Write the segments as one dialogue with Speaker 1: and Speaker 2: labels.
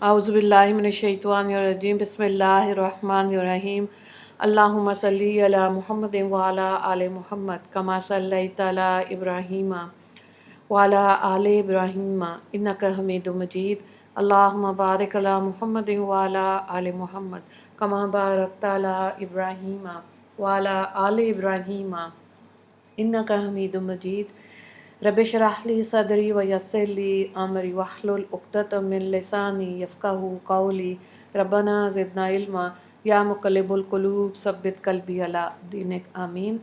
Speaker 1: औज़ुबिल्लाहि मिनश्शैतानिर्रजीम बिस्मिल्लाहिर्रहमानिर्रहीम अल्लाहुम्मा सल्ली अला मुहम्मदिन व अला आले मुहम्मद कमा सल्लैता अला इब्राहीम व अला आले इब्राहीम इन्नका हमीदुम मजीद अल्लाहुम्मा बारिक अला मुहम्मदिन व अला आले मुहम्मद कमा बारकता अला इब्राहीम व अला आले इब्राहीम इन्नका हमीदुम मजीद रब्बि श्रह ली सदरी व यस्सिर ली अमरी वहलुल उक़दतम मिन लिसानी यफ़क़हू क़ौली रब्बना ज़िदना इल्मा या मुक़ल्लिबुल क़ुलूब सब्बित क़ल्बी अला दीनिक आमीन।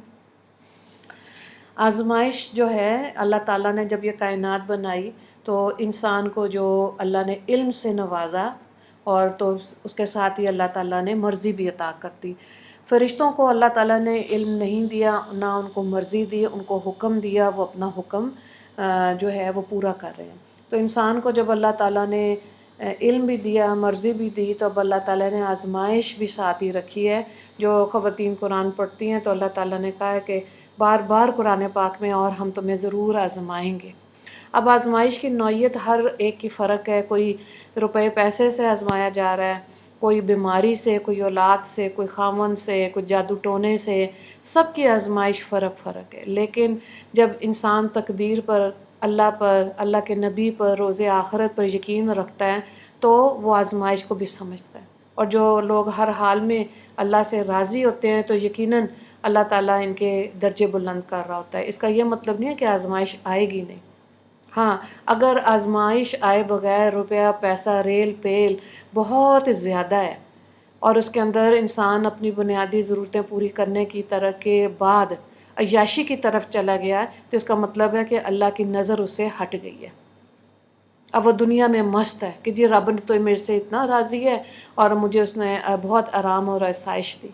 Speaker 1: आज़माइश जो है, अल्लाह ताला ने जब ये कायनात बनाई तो इंसान को जो अल्लाह ने इल्म से नवाजा और तो उसके साथ ही अल्लाह ताला ने मर्ज़ी भी अता कर दी। फ़रिश्तों को अल्लाह ताला ने इल्म नहीं दिया, ना उनको मर्ज़ी दी, उनको हुक्म दिया, वो अपना हुक्म जो है वो पूरा कर रहे हैं। तो इंसान को जब अल्लाह ताला ने इल्म भी दिया, मर्ज़ी भी दी, तो अब अल्लाह ताला ने आज़माइश भी साथ ही रखी है। जो ख़वातीन कुरान पढ़ती हैं तो अल्लाह ताला ने कहा है कि बार बार कुरान पाक में और हम तुम्हें ज़रूर आज़माएंगे। अब आज़माइश की नौइयत हर एक की फ़र्क है। कोई रुपए पैसे से आज़माया जा रहा है, कोई बीमारी से, कोई औलाद से, कोई खामन से, कोई जादू टोने से, सब की आज़माइश फ़र्क है। लेकिन जब इंसान तकदीर पर, अल्लाह के नबी पर, रोज़े आखिरत पर यकीन रखता है तो वो आज़माइश को भी समझता है। और जो लोग हर हाल में अल्लाह से राज़ी होते हैं तो यकीनन अल्लाह ताला इनके दर्जे बुलंद कर रहा होता है। इसका ये मतलब नहीं है कि आज़माइश आएगी नहीं। हाँ, अगर आज़माइश आए बग़ैर रुपया पैसा रेल पेल बहुत ज़्यादा है और उसके अंदर इंसान अपनी बुनियादी ज़रूरतें पूरी करने की तरह के बाद अय्याशी की तरफ चला गया है, तो इसका मतलब है कि अल्लाह की नज़र उससे हट गई है। अब वो दुनिया में मस्त है कि जी रब ने तो मेरे से इतना राज़ी है और मुझे उसने बहुत आराम और आसाइश दी।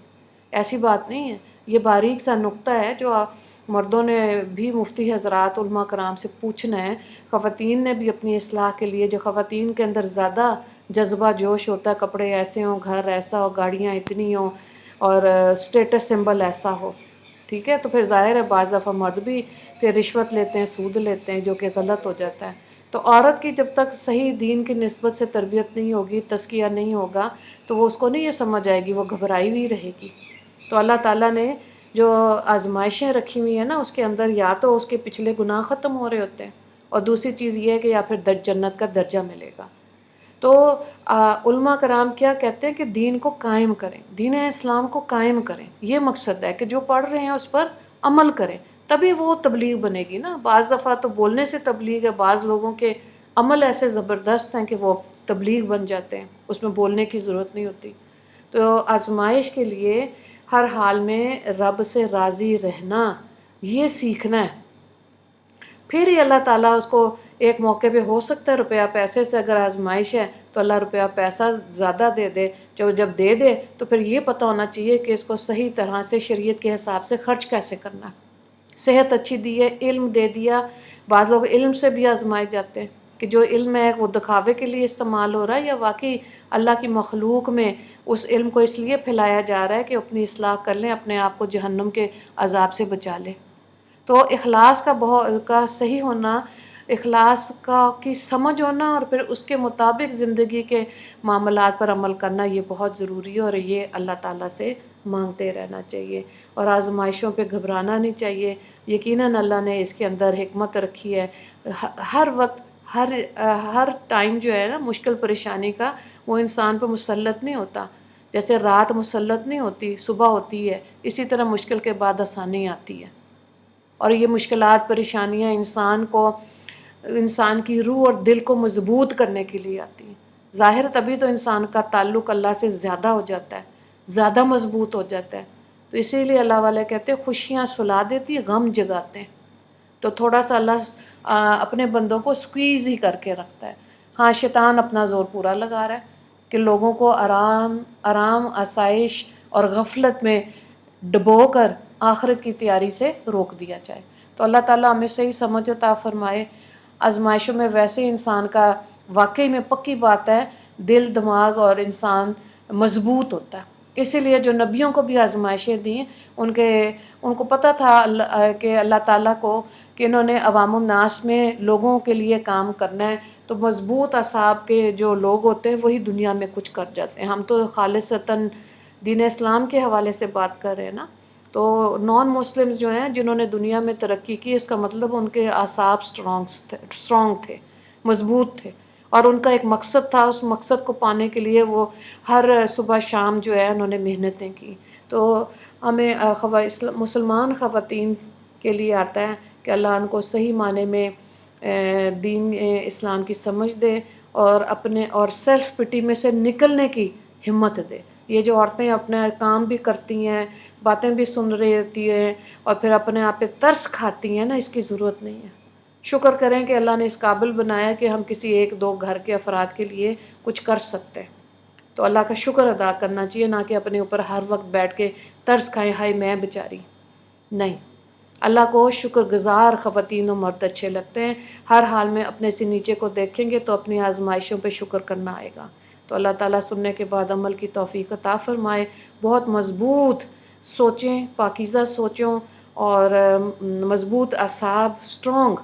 Speaker 1: ऐसी बात नहीं है। ये बारीक सा नुक्ता है जो मर्दों ने भी मुफ्ती हज़रात उलमा कराम से पूछना है। ख़वातीन ने भी अपनी इस्लाह के लिए, जो ख़वातीन के अंदर ज़्यादा जज्बा जोश होता है, कपड़े ऐसे हों, घर ऐसा हो, गाड़ियाँ इतनी हों और स्टेटस सिंबल ऐसा हो, ठीक है, तो फिर ज़ाहिर है बाज़ दफ़ा मर्द भी फिर रिश्वत लेते हैं, सूद लेते हैं, जो कि गलत हो जाता है। तो औरत की जब तक सही दीन की निस्बत से तरबियत नहीं होगी, तज़किया नहीं होगा, तो वो उसको नहीं ये समझ आएगी, वो घबराई हुई रहेगी। तो अल्लाह ताला ने जो आज़माइशें रखी हुई हैं ना, उसके अंदर या तो उसके पिछले गुनाह ख़त्म हो रहे होते हैं और दूसरी चीज़ ये है कि या फिर जन्नत का दर्जा मिलेगा। तो उलमा कराम क्या कहते हैं कि दीन को कायम करें, दीन इस्लाम को कायम करें। ये मकसद है कि जो पढ़ रहे हैं उस पर अमल करें, तभी वो तबलीग बनेगी ना। बाज़ दफ़ा तो बोलने से तबलीग है, बाज़ लोगों के अमल ऐसे ज़बरदस्त हैं कि वो तबलीग बन जाते हैं, उसमें बोलने की ज़रूरत नहीं होती। तो आज़माइश के लिए हर हाल में रब से राज़ी रहना ये सीखना है। फिर ही अल्लाह ताला उसको एक मौके पे हो सकता है रुपया पैसे से अगर आज़माइश है तो अल्लाह रुपया पैसा ज़्यादा दे दे। जब दे दे तो फिर ये पता होना चाहिए कि इसको सही तरह से शरीयत के हिसाब से ख़र्च कैसे करना। सेहत अच्छी दी है, इल्म दे दिया। बाज़ लोग इल्म से भी आज़माए जाते हैं कि जो इल्म है वो दिखावे के लिए इस्तेमाल हो रहा है या वाकई अल्लाह की मखलूक में उस इल्म को इसलिए फैलाया जा रहा है कि अपनी इस्लाह कर लें, अपने आप को जहन्नुम के अज़ाब से बचा लें। तो इखलास का सही होना, इखलास का की समझ होना और फिर उसके मुताबिक ज़िंदगी के मामलात पर अमल करना ये बहुत ज़रूरी है और ये अल्लाह ताला से मांगते रहना चाहिए और आज़माइशों पे घबराना नहीं चाहिए। यकीनन अल्लाह ने इसके अंदर हिकमत रखी है। हर वक्त हर टाइम जो है ना मुश्किल परेशानी का वो इंसान पर मुसल्लत नहीं होता। जैसे रात मुसल्लत नहीं होती, सुबह होती है, इसी तरह मुश्किल के बाद आसानी आती है। और ये मुश्किलात परेशानियाँ इंसान की रूह और दिल को मजबूत करने के लिए आती हैं। ज़ाहिर तभी तो इंसान का ताल्लुक़ अल्लाह से ज़्यादा हो जाता है, ज़्यादा मजबूत हो जाता है। तो इसीलिए अल्लाह वाले कहते हैं खुशियाँ सुला देती, गम जगाते हैं। तो थोड़ा सा अल्लाह अपने बंदों को स्क्वीज़ ही करके रखता है। हाँ, शैतान अपना ज़ोर पूरा लगा रहा है कि लोगों को आराम आसाइश और गफलत में डुबो कर आखिरत की तैयारी से रोक दिया जाए। तो अल्लाह ताला हमें सही समझ अता फरमाए। आज़माइशों में वैसे इंसान का वाकई में पक्की बात है दिल दिमाग और इंसान मजबूत होता है। इसीलिए जो नबियों को भी आज़माइशें दी उनको पता था कि अल्लाह ताला को कि इन्होंने अवामुन नास में लोगों के लिए काम करना है, تو مضبوط اعصاب کے جو لوگ ہوتے ہیں وہی دنیا میں کچھ کر جاتے ہیں. ہم تو خالصتاً دین اسلام کے حوالے سے بات کر رہے ہیں نا. تو نان مسلمز جو ہیں جنہوں نے دنیا میں ترقی کی، اس کا مطلب ان کے اعصاب اسٹرانگ تھے، مضبوط تھے، اور ان کا ایک مقصد تھا. اس مقصد کو پانے کے لیے وہ ہر صبح شام جو ہے انہوں نے محنتیں کی. تو ہمیں مسلمان خواتین کے لیے آتا ہے کہ اللہ ان کو صحیح معنی میں دین اسلام کی سمجھ دے، اور اپنے اور سیلف پٹی میں سے نکلنے کی ہمت دے. یہ جو عورتیں اپنا کام بھی کرتی ہیں، باتیں بھی سن رہی ہوتی ہیں، اور پھر اپنے آپ پہ ترس کھاتی ہیں نا، اس کی ضرورت نہیں ہے. شکر کریں کہ اللہ نے اس قابل بنایا کہ ہم کسی ایک دو گھر کے افراد کے لیے کچھ کر سکتے ہیں. تو اللہ کا شکر ادا کرنا چاہیے، نہ کہ اپنے اوپر ہر وقت بیٹھ کے ترس کھائیں ہائے میں بیچاری. نہیں، اللہ کو شکر گزار خواتین و مرد اچھے لگتے ہیں. ہر حال میں اپنے سے نیچے کو دیکھیں گے تو اپنی آزمائشوں پہ شکر کرنا آئے گا. تو اللہ تعالیٰ سننے کے بعد عمل کی توفیق عطا فرمائے. بہت مضبوط سوچیں، پاکیزہ سوچوں اور مضبوط اعصاب، اسٹرانگ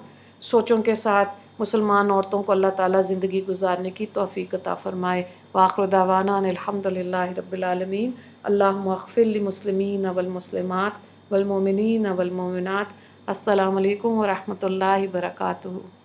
Speaker 1: سوچوں کے ساتھ مسلمان عورتوں کو اللہ تعالیٰ زندگی گزارنے کی توفیق عطا فرمائے. وآخر دعوانا ان الحمد للہ رب العالمین. اللہم اغفر للمسلمین والمسلمات والمؤمنین والمؤمنات. السلام علیکم ورحمۃ اللہ وبرکاتہ.